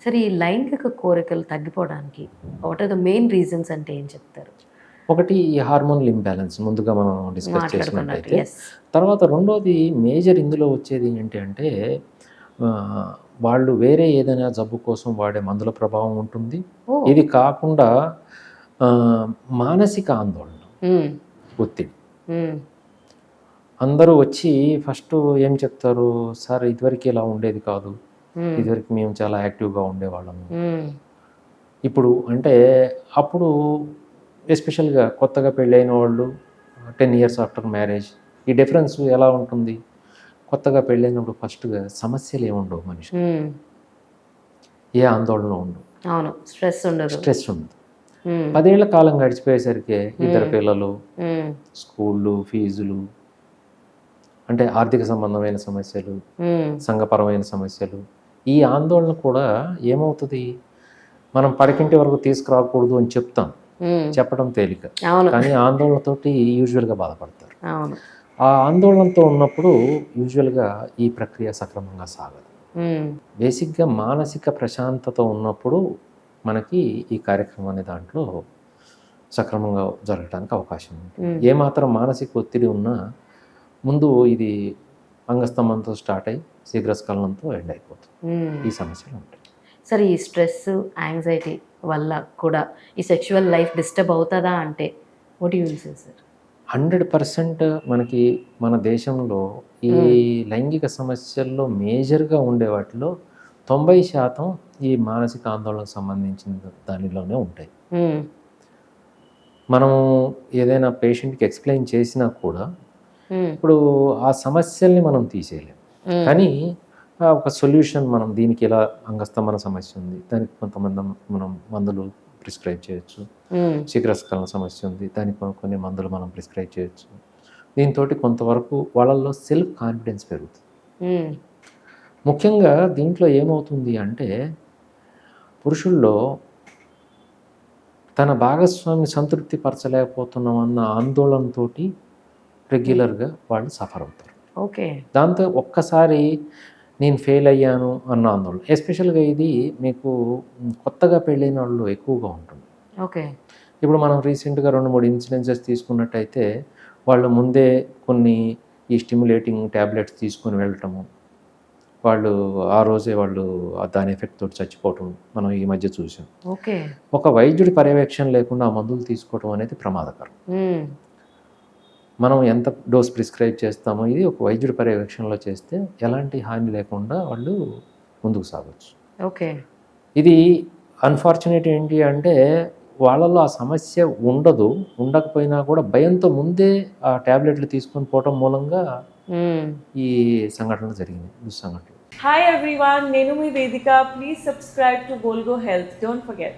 సరే ఈ లైంగిక కోరికలు తగ్గిపోవడానికి what are the main reasons అంటే ఏం చెప్తారు? ఒకటి ఈ హార్మోనల్ ఇంబ్యాలెన్స్ ముందుగా మనం డిస్కస్ మాట్లాడుకున్నట్టు. చేసినట్టయితే. యెస్. తర్వాత రెండోది మేజర్ ఇందులో వచ్చేది ఏంటి అంటే ఆహ్, వాళ్ళు వేరే ఏదైనా జబ్బు కోసం వాడే మందుల ప్రభావం ఉంటుంది. ఓహ్! ఇది కాకుండా ఆహ్, మానసిక ఆందోళన, హ్మ్. ఒత్తిడి. హ్మ్. అందరూ వచ్చి ఫస్టు ఏం చెప్తారు, "సార్ ఇదివరకు ఇలా ఉండేది కాదు. హ్మ్. ఇదివరకు మేము చాలా యాక్టివ్‌గా ఉండేవాళ్ళము. హ్మ్. ఇప్పుడు" అంటే అప్పుడు ఎస్పెషల్‌గా కొత్తగా పెళ్ళైన వాళ్ళు 10 ఇయర్స్ ఆఫ్టర్ మ్యారేజ్ ఈ డిఫరెన్స్ ఎలా ఉంటుంది? కొత్తగా పెళ్ళైనప్పుడు ఫస్ట్‌గా సమస్యలు ఏముండవు మనిషికి. హ్మ్. ఏ ఆందోళన ఉండవు. అవును. స్ట్రెస్ ఉండదు. స్ట్రెస్ ఉండదు. హ్మ్. 10 ఏళ్ల కాలం గడిచిపోయేసరికే ఇద్దరు హ్మ్. పిల్లలు, హ్మ్. స్కూళ్ళు, ఫీజులు అంటే ఆర్థిక సంబంధమైన సమస్యలు, హ్మ్. సంఘపరమైన సమస్యలు. ఈ ఆందోళన కూడా ఏమవుతది? మనం పడకింటి వరకు తీసుకురాకూడదు అని చెప్తాం. హ్మ్. చెప్పడం తేలిక. అవును. కానీ ఆందోళనతోటి యూజువల్‌గా బాధపడతారు. అవును. ఆ ఆందోళనతో ఉన్నప్పుడు యూజువల్‌గా ఈ ప్రక్రియ సక్రమంగా సాగదు. హ్మ్. బేసిక్‌గా మానసిక ప్రశాంతత ఉన్నప్పుడు మనకి ఈ కార్యక్రమం అనే దాంట్లో సక్రమంగా జరగటానికి అవకాశం ఉంటుంది. హ్మ్. ఏమాత్రం మానసిక ఒత్తిడి ఉన్నా ముందు ఇది అంగస్తంభనతో స్టార్ట్ అయ్యి శీఘ్రస్ఖలనంతో ఎండ్ అయిపోతుంది. హ్మ్. ఈ సమస్యలు ఉంటాయి. సరే ఈ స్ట్రెస్, యాంగ్జైటీ వల్ల కూడా ఈ సెక్సువల్ లైఫ్ డిస్టర్బ్ అవుతదా అంటే what you will say sir? 100% మనకి మన దేశంలో ఈ హ్మ్. లైంగిక సమస్యల్లో మేజర్‌గా ఉండే వాటిలో 90% ఈ మానసిక ఆందోళనకు సంబంధించిన దానిలోనే ఉంటాయి. హ్మ్. మనం ఏదైనా పేషెంట్‌కి ఎక్స్‌ప్లెయిన్ చేసినా కూడా హ్మ్. ఇప్పుడు ఆ సమస్యల్ని మనం తీసేయలేం. హ్మ్. కానీ ఒక సొల్యూషన్ మనం దీనికి ఇలా అంగస్తంభన సమస్య ఉంది. దానికి కొంతమంది మనం మందులు ప్రిస్క్రైబ్ చేయొచ్చు. హ్మ్. శీఘ్రస్ఖలన సమస్య ఉంది. దానికి కొన్ని మందులు మనం ప్రిస్క్రైబ్ చేయొచ్చు. దీనితోటి కొంతవరకు వాళ్ళలో సెల్ఫ్ కాన్ఫిడెన్స్ పెరుగుతుంది. హ్మ్. ముఖ్యంగా దీంట్లో ఏమవుతుంది అంటే పురుషుల్లో తన భాగస్వామిని సంతృప్తి పరచలేకపోతున్నామన్న ఆందోళనతోటి హ్మ్. రెగ్యులర్‌గా వాళ్ళు సఫర్ అవుతారు. ఓకే. దాంతో ఒక్కసారి నేను ఫెయిల్ అయ్యాను అన్న ఆందోళన. ఎస్పెషల్‌గా ఇది మీకు కొత్తగా పెళ్ళైనోళ్ళు ఎక్కువగా ఉంటుంది. ఓకే. ఇప్పుడు మనం రీసెంట్‌గా 2, 3 ఇన్సిడెన్సెస్ తీసుకున్నట్టయితే, వాళ్ళు ముందే కొన్ని ఈ స్టిమ్యులేటింగ్ టాబ్లెట్స్ తీసుకొని వెళ్ళటము. వాళ్ళు ఆ రోజే వాళ్ళు దాని ఎఫెక్ట్ తోటి చచ్చిపోవటం మనం ఈ మధ్య చూసాం. ఓకే. ఒక వైద్యుడి పర్యవేక్షణ లేకుండా ఆ మందులు తీసుకోవటం అనేది ప్రమాదకరం. హ్మ్. మనం ఎంత డోస్ ప్రిస్క్రైబ్ చేస్తామో ఇది ఒక వైద్యుడి పర్యవేక్షణలో చేస్తే ఎలాంటి హాని లేకుండా వాళ్ళు ముందుకు సాగొచ్చు. ఓకే. ఇది అన్‌ఫార్చునేట్ ఏంటి అంటే వాళ్ళలో ఆ సమస్య ఉండదు. ఉండకపోయినా కూడా భయంతో ముందే ఆ టాబ్లెట్లు తీసుకొని పోవటం మూలంగా హ్మ్. ఈ సంఘటనలు జరిగినాయి. దుస్సంఘటనలు. Hi everyone, Nenu mi Vedika. Please subscribe to Volgo Health. Don't forget.